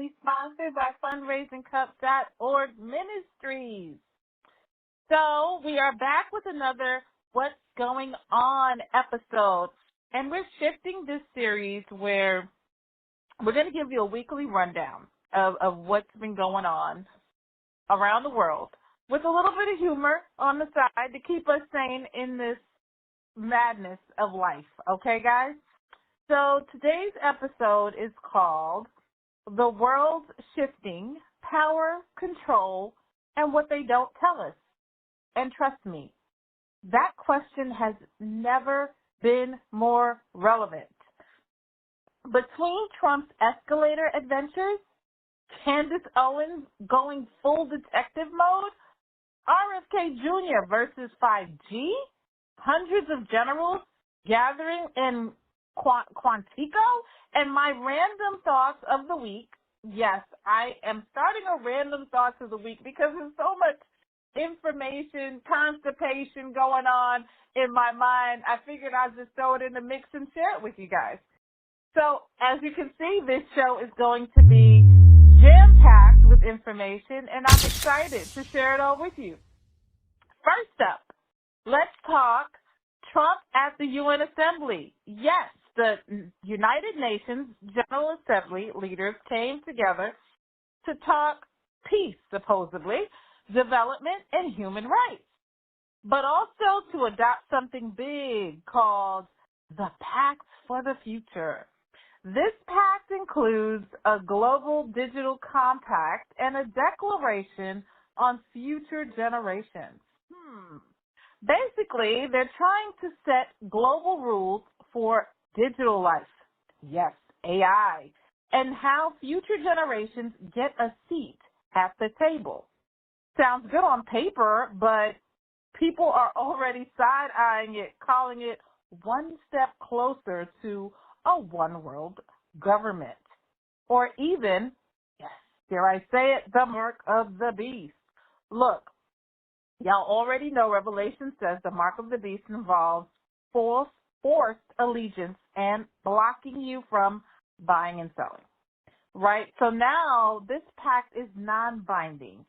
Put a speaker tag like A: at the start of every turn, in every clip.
A: proudly sponsored by fundraisingcup.org Ministries. So we are back with another What's Going On episode. And we're shifting this series where we're going to give you a weekly rundown of what's been going on around the world with a little bit of humor on the side to keep us sane in this madness of life. Okay, guys? So today's episode is called The World's Shifting, Power, Control, and What They Don't Tell Us. And trust me, that question has never been more relevant. Between Trump's escalator adventures, Candace Owens going full detective mode, RFK Jr. versus 5G, hundreds of generals gathering in Quantico, and my random thoughts of the week. Yes, I am starting a random thoughts of the week because there's so much information, constipation going on in my mind. I figured I'd just throw it in the mix and share it with you guys. So, as you can see, this show is going to be jam-packed with information, and I'm excited to share it all with you. First up, let's talk Trump at the UN Assembly. Yes, the United Nations General Assembly leaders came together to talk peace, supposedly, development, and human rights, but also to adopt something big called the Pact for the Future. This pact includes a global digital compact and a declaration on future generations. Basically, they're trying to set global rules for digital life. Yes, AI. And how future generations get a seat at the table. Sounds good on paper, but people are already side-eyeing it, calling it one step closer to a one-world government. Or even, yes, dare I say it, the mark of the beast. Look, y'all already know Revelation says the mark of the beast involves forced allegiance and blocking you from buying and selling. Right? So now this pact is non-binding.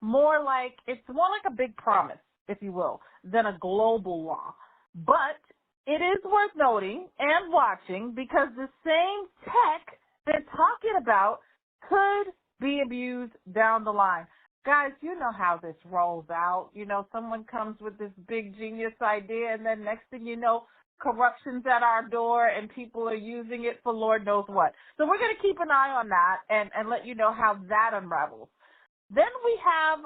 A: It's more like a big promise, if you will, than a global law. But it is worth noting and watching because the same tech they're talking about could be abused down the line. Guys, you know how this rolls out. You know, someone comes with this big genius idea, and then next thing you know, corruption's at our door, and people are using it for Lord knows what. So we're going to keep an eye on that and let you know how that unravels. Then we have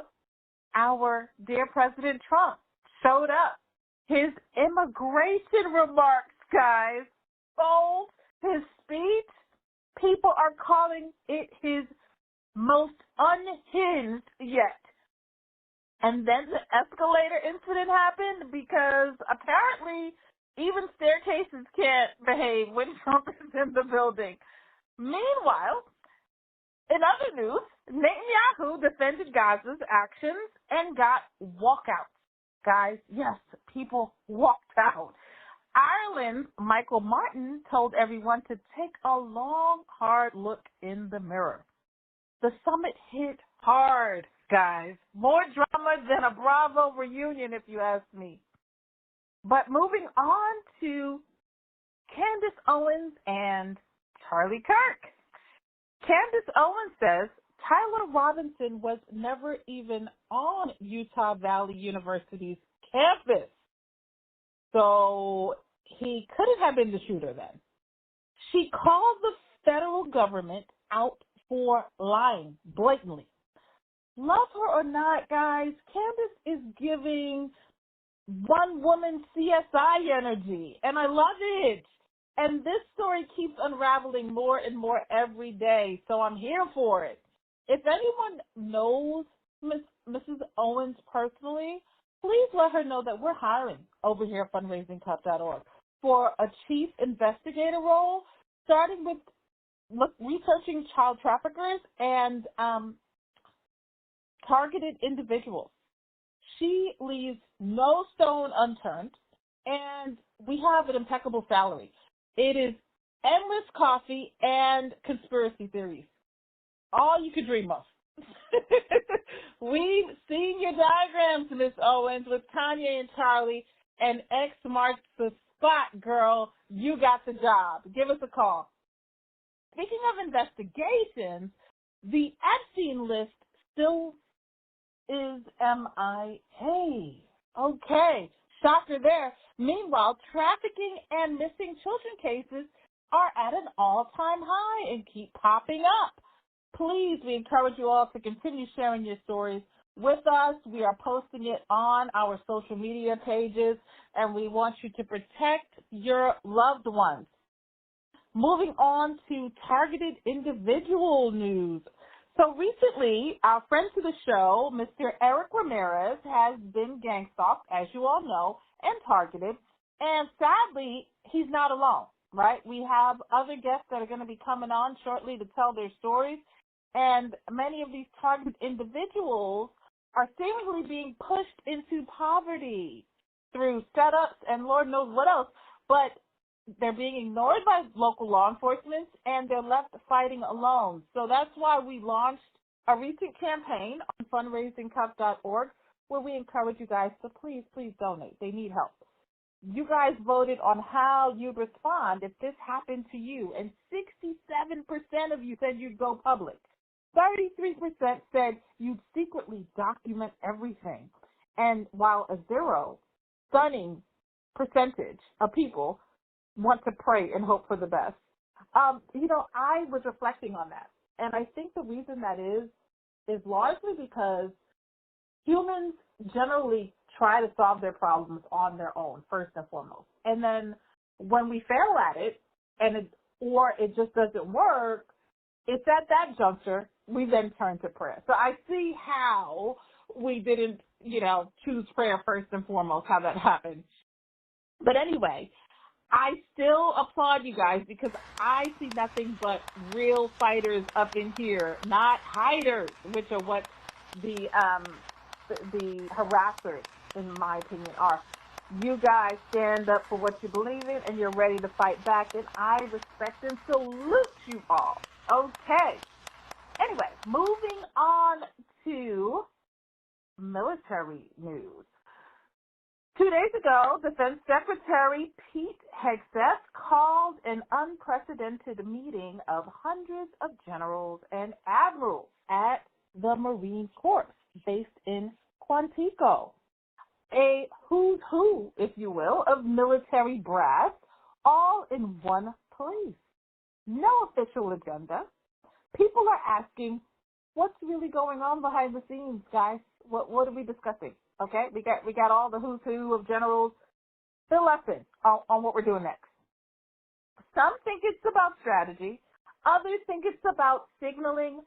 A: our dear President Trump showed up. His immigration remarks, guys, bold. His speech, people are calling it his most unhinged yet. And then the escalator incident happened because apparently even staircases can't behave when Trump is in the building. Meanwhile, in other news, Netanyahu defended Gaza's actions and got walkouts. Guys, yes, people walked out. Ireland's Michael Martin told everyone to take a long, hard look in the mirror. The summit hit hard, guys. More drama than a Bravo reunion, if you ask me. But moving on to Candace Owens and Charlie Kirk. Candace Owens says Tyler Robinson was never even on Utah Valley University's campus. So he couldn't have been the shooter then. She called the federal government out for lying blatantly. Love her or not, guys, Candace is giving one-woman CSI energy, and I love it. And this story keeps unraveling more and more every day, so I'm here for it. If anyone knows Mrs. Owens personally, please let her know that we're hiring over here at fundraisingcup.org for a chief investigator role, starting with researching child traffickers and targeted individuals. She leaves no stone unturned, and we have an impeccable salary. It is endless coffee and conspiracy theories. all you could dream of. We've seen your diagrams, Miss Owens, with Kanye and Charlie, and X marks the spot, girl. You got the job. Give us a call. Speaking of investigations, the Epstein list still is MIA. Okay, shocker there. Meanwhile, trafficking and missing children cases are at an all-time high and keep popping up. Please, we encourage you all to continue sharing your stories with us. We are posting it on our social media pages, and we want you to protect your loved ones. Moving on to targeted individual news. So recently, our friend to the show, Mr. Eric Ramirez, has been gang stalked, as you all know, and targeted. And sadly, he's not alone, right? We have other guests that are going to be coming on shortly to tell their stories. And many of these targeted individuals are seemingly being pushed into poverty through setups and Lord knows what else. But they're being ignored by local law enforcement, and they're left fighting alone. So that's why we launched a recent campaign on fundraisingcup.org where we encourage you guys to please donate. They need help. You guys voted on how you'd respond if this happened to you, and 67% of you said you'd go public. 33% said you'd secretly document everything. And while a stunning percentage of people want to pray and hope for the best. I was reflecting on that. And I think the reason that is largely because humans generally try to solve their problems on their own, first and foremost. And then when we fail at it, or it just doesn't work, it's at that juncture we then turn to prayer. So I see how we didn't, choose prayer first and foremost, how that happened. But anyway, I still applaud you guys because I see nothing but real fighters up in here, not hiders, which are what the harassers, in my opinion, are. You guys stand up for what you believe in, and you're ready to fight back, and I respect and salute you all. Okay. Anyway, moving on to military news. 2 days ago, Defense Secretary Pete Hegseth called an unprecedented meeting of hundreds of generals and admirals at the Marine Corps based in Quantico. A who's who, if you will, of military brass, all in one place. No official agenda. People are asking, what's really going on behind the scenes, guys? What are we discussing? Okay, we got all the who's who of generals. Fill us in on what we're doing next. Some think it's about strategy. Others think it's about signaling.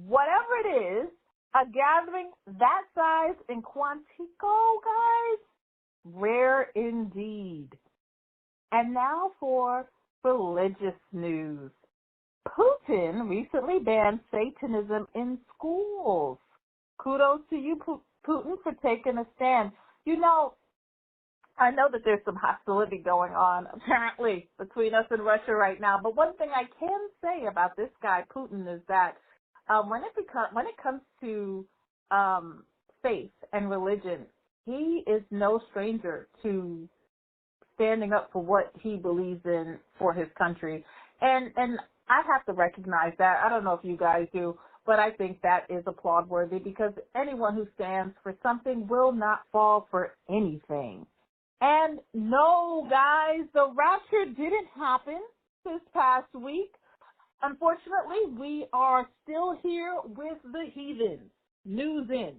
A: Whatever it is, a gathering that size in Quantico, guys, rare indeed. And now for religious news. Putin recently banned Satanism in schools. Kudos to you, Putin, for taking a stand. I know that there's some hostility going on, apparently, between us and Russia right now. But one thing I can say about this guy, Putin, is that when it comes to faith and religion, he is no stranger to standing up for what he believes in for his country. And I have to recognize that. I don't know if you guys do, but I think that is applaud-worthy because anyone who stands for something will not fall for anything. And no, guys, the rapture didn't happen this past week. Unfortunately, we are still here with the heathens. News in.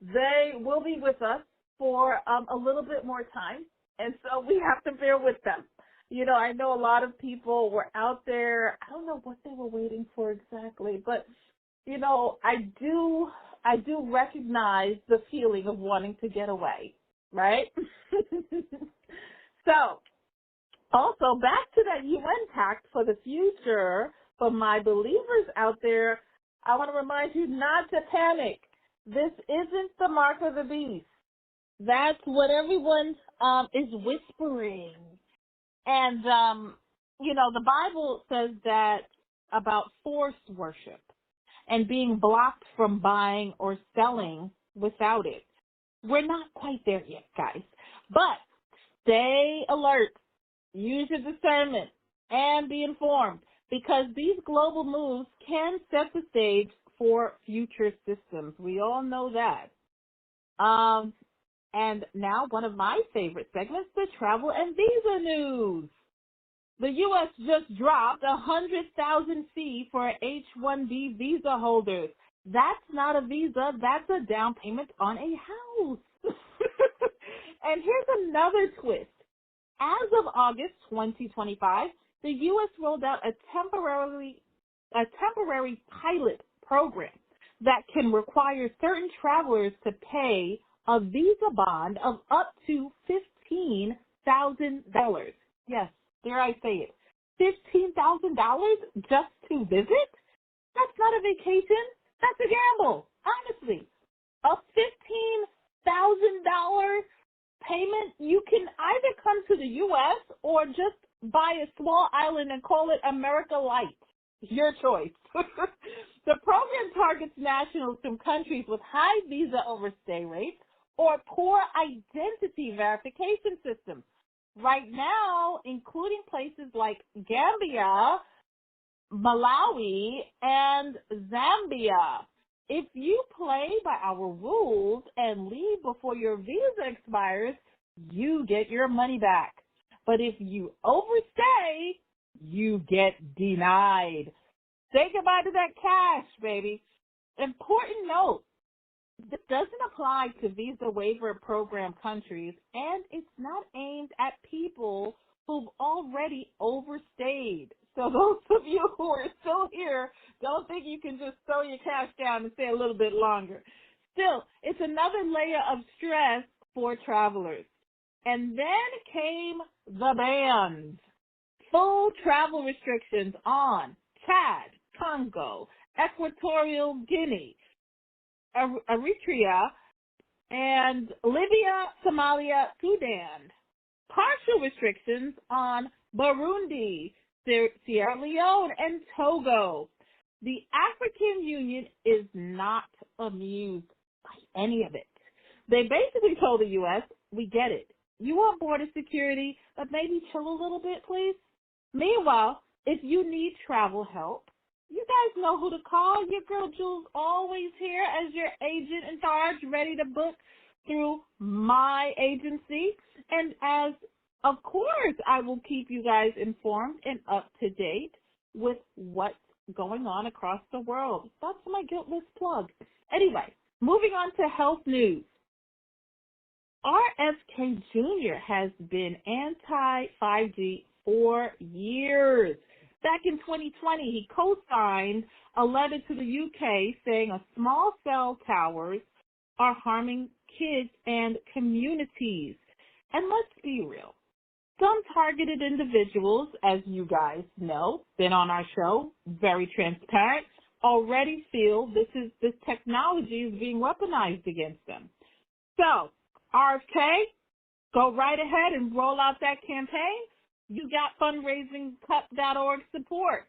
A: They will be with us for a little bit more time, and so we have to bear with them. I know a lot of people were out there. I don't know what they were waiting for exactly, but, I do recognize the feeling of wanting to get away, right? So, also, back to that UN Pact for the future, for my believers out there, I want to remind you not to panic. This isn't the mark of the beast. That's what everyone is whispering. And, the Bible says that about forced worship and being blocked from buying or selling without it. We're not quite there yet, guys, but stay alert, use your discernment, and be informed because these global moves can set the stage for future systems. We all know that. And now one of my favorite segments, the travel and visa news. The U.S. just dropped a $100,000 fee for H-1B visa holders. That's not a visa. That's a down payment on a house. And here's another twist. As of August 2025, the U.S. rolled out a temporary pilot program that can require certain travelers to pay a visa bond of up to $15,000. Yes, dare I say it, $15,000 just to visit? That's not a vacation. That's a gamble, honestly. A $15,000 payment, you can either come to the U.S. or just buy a small island and call it America Light. Your choice. The program targets nationals from countries with high visa overstay rates or poor identity verification systems. Right now, including places like Gambia, Malawi, and Zambia. If you play by our rules and leave before your visa expires, you get your money back. But if you overstay, you get denied. Say goodbye to that cash, baby. Important note, this doesn't apply to visa waiver program countries, and it's not aimed at people who've already overstayed. So those of you who are still here, don't think you can just throw your cash down and stay a little bit longer. Still, it's another layer of stress for travelers. And then came the bans. Full travel restrictions on Chad, Congo, Equatorial Guinea, Eritrea, and Libya, Somalia, Sudan. Partial restrictions on Burundi, Sierra Leone, and Togo. The African Union is not amused by any of it. They basically told the U.S., we get it. You want border security, but maybe chill a little bit, please? Meanwhile, if you need travel help, you guys know who to call. Your girl Jules always here as your agent in charge, ready to book through my agency. And as, of course, I will keep you guys informed and up to date with what's going on across the world. That's my guiltless plug. Anyway, moving on to health news. RFK Jr. has been anti-5G for years. Back in 2020, he co-signed a letter to the UK saying small cell towers are harming kids and communities. And let's be real. Some targeted individuals, as you guys know, been on our show, very transparent, already feel this technology is being weaponized against them. So, RFK, go right ahead and roll out that campaign. You got fundraisingcup.org support.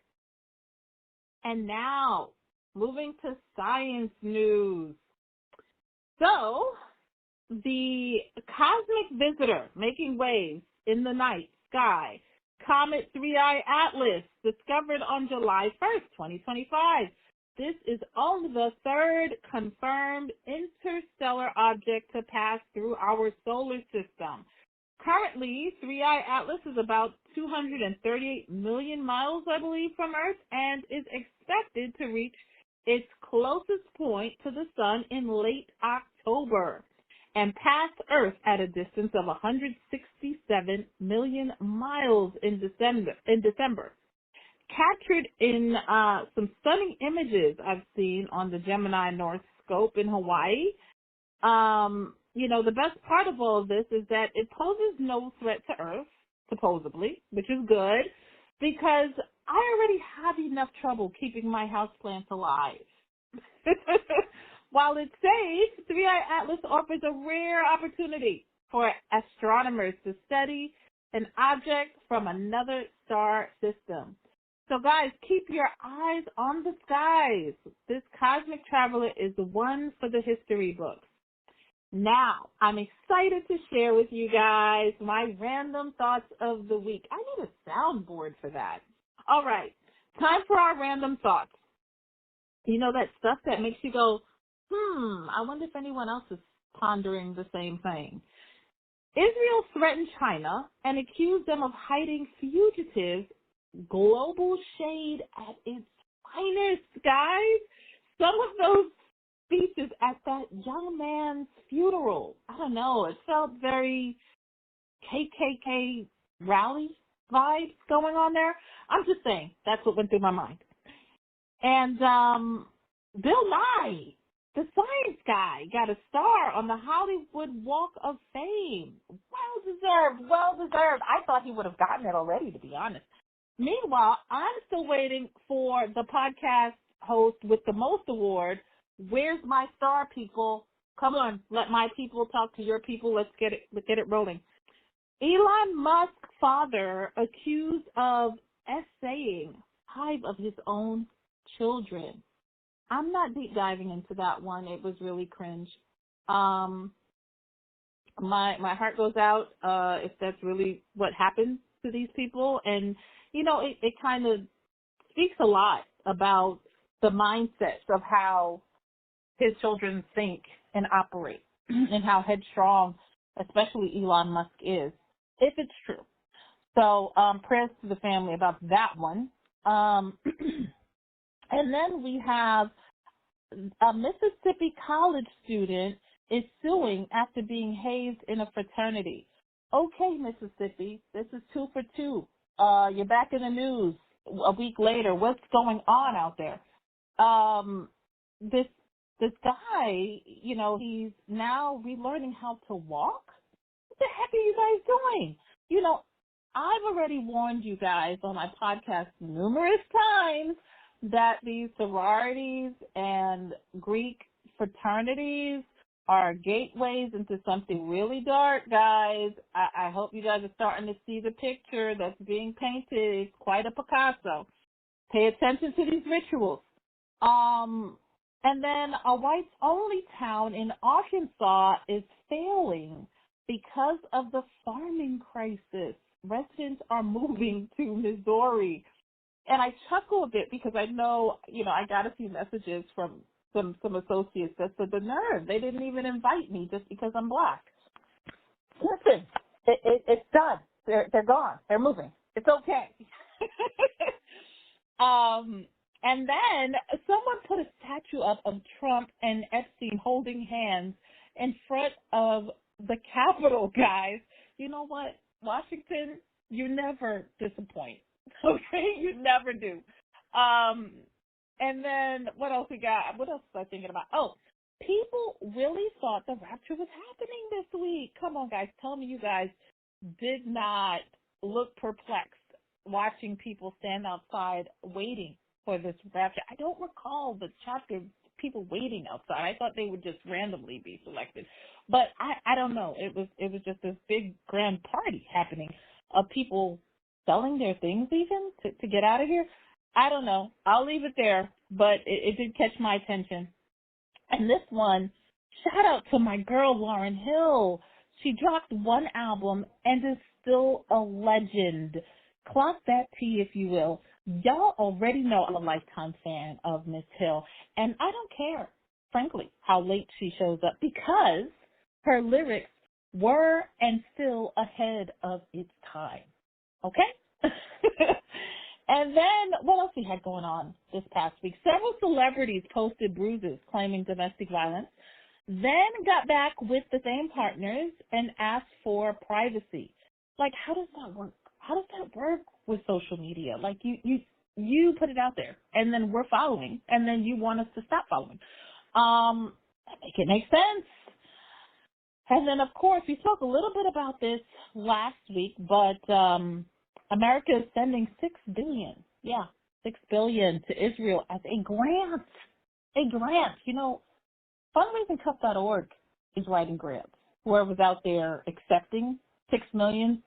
A: And now, moving to science news. So, the cosmic visitor making waves in the night sky, Comet 3I Atlas, discovered on July 1st, 2025. This is only the third confirmed interstellar object to pass through our solar system. Currently, 3I Atlas is about 238 million miles, I believe, from Earth and is expected to reach its closest point to the sun in late October and pass Earth at a distance of 167 million miles in December. Captured in some stunning images I've seen on the Gemini North Scope in Hawaii. The best part of all of this is that it poses no threat to Earth, supposedly, which is good, because I already have enough trouble keeping my houseplants alive. While it's safe, 3I Atlas offers a rare opportunity for astronomers to study an object from another star system. So, guys, keep your eyes on the skies. This cosmic traveler is one for the history books. Now, I'm excited to share with you guys my random thoughts of the week. I need a soundboard for that. All right, time for our random thoughts. You know that stuff that makes you go, I wonder if anyone else is pondering the same thing. Israel threatened China and accused them of hiding fugitives. Global shade at its finest, guys. Some of those speeches at that young man's funeral, I don't know, it felt very KKK rally vibes going on there. I'm just saying, that's what went through my mind. And Bill Nye, the science guy, got a star on the Hollywood Walk of Fame. Well deserved, well deserved. I thought he would have gotten it already, to be honest. Meanwhile, I'm still waiting for the podcast host with the most award. Where's my star, people? Come on, let my people talk to your people. Let's get it rolling. Elon Musk's father accused of essaying 5 of his own children. I'm not deep diving into that one. It was really cringe. My heart goes out if that's really what happens to these people. And, you know, it kind of speaks a lot about the mindsets of how his children think and operate and how headstrong, especially Elon Musk is, if it's true. So prayers to the family about that one. And then we have a Mississippi college student is suing after being hazed in a fraternity. Okay, Mississippi, this is 2 for 2. You're back in the news a week later. What's going on out there? This guy, you know, he's now relearning how to walk. What the heck are you guys doing? You know, I've already warned you guys on my podcast numerous times that these sororities and Greek fraternities are gateways into something really dark, guys. I hope you guys are starting to see the picture that's being painted. It's quite a Picasso. Pay attention to these rituals. And then a whites-only town in Arkansas is failing because of the farming crisis. Residents are moving to Missouri. And I chuckle a bit because I know, you know, I got a few messages from some associates that said the nerve. They didn't even invite me just because I'm black. Listen, it's done. They're gone. They're moving. It's okay. And then someone put a statue up of Trump and Epstein holding hands in front of the Capitol, guys. You know what? Washington, you never disappoint. Okay? You never do. And then what else we got? What else was I thinking about? Oh, people really thought the rapture was happening this week. Come on, guys. Tell me you guys did not look perplexed watching people stand outside waiting for this rapture. I don't recall the chapter people waiting outside. I thought they would just randomly be selected. But I don't know. It was just this big grand party happening of people selling their things even to get out of here. I don't know. I'll leave it there, but it did catch my attention. And this one, shout out to my girl Lauryn Hill. She dropped one album and is still a legend. Clock that T, if you will. Y'all already know I'm a lifetime fan of Miss Hill, and I don't care, frankly, how late she shows up because her lyrics were and still ahead of its time. Okay? And then what else we had going on this past week? Several celebrities posted bruises claiming domestic violence, then got back with the same partners and asked for privacy. Like, how does that work? How does that work with social media? Like, you put it out there, and then we're following, and then you want us to stop following. Make it make sense. And then, of course, we spoke a little bit about this last week, but America is sending $6 billion. Yeah, $6 billion to Israel as a grant. A grant. You know, fundraisingcup.org is writing grants. Whoever's out there accepting $6 million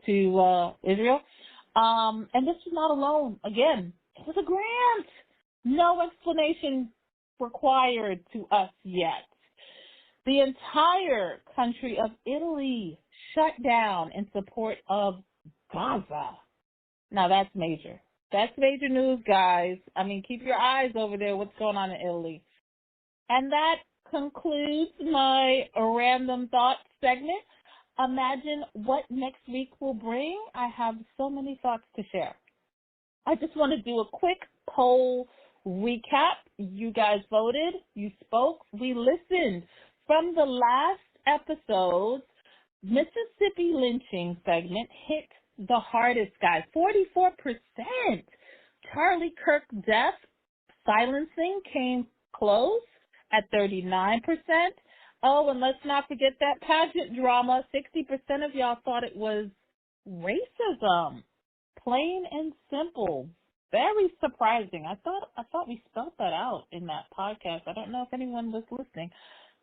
A: to Israel. And this was not alone. Again, it was a grant. No explanation required to us yet. The entire country of Italy shut down in support of Gaza. Now that's major. That's major news, guys. I mean, keep your eyes over there. What's going on in Italy? And that concludes my random thoughts segment. Imagine what next week will bring. I have so many thoughts to share. I just want to do a quick poll recap. You guys voted. You spoke. We listened. From the last episode, Mississippi lynching segment hit the hardest, guys. 44%. Charlie Kirk death silencing came close at 39%. Oh, and let's not forget that pageant drama. 60% of y'all thought it was racism. Plain and simple. Very surprising. I thought we spelled that out in that podcast. I don't know if anyone was listening,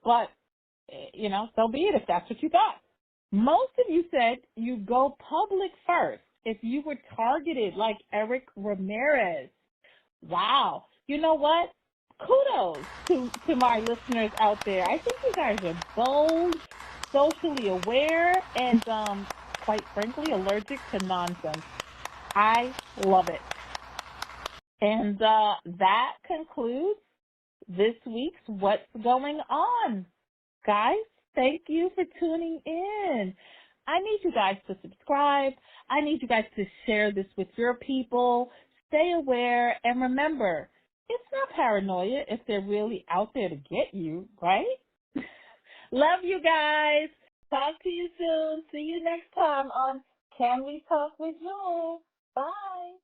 A: but so be it if that's what you thought. Most of you said you go public first if you were targeted like Eric Ramirez. Wow. You know what? Kudos to my listeners out there. I think you guys are bold, socially aware, and quite frankly, allergic to nonsense. I love it. And that concludes this week's What's Going On. Guys, thank you for tuning in. I need you guys to subscribe. I need you guys to share this with your people. Stay aware. And remember, it's not paranoia if they're really out there to get you, right? Love you guys. Talk to you soon. See you next time on Can We Talk with You? Bye.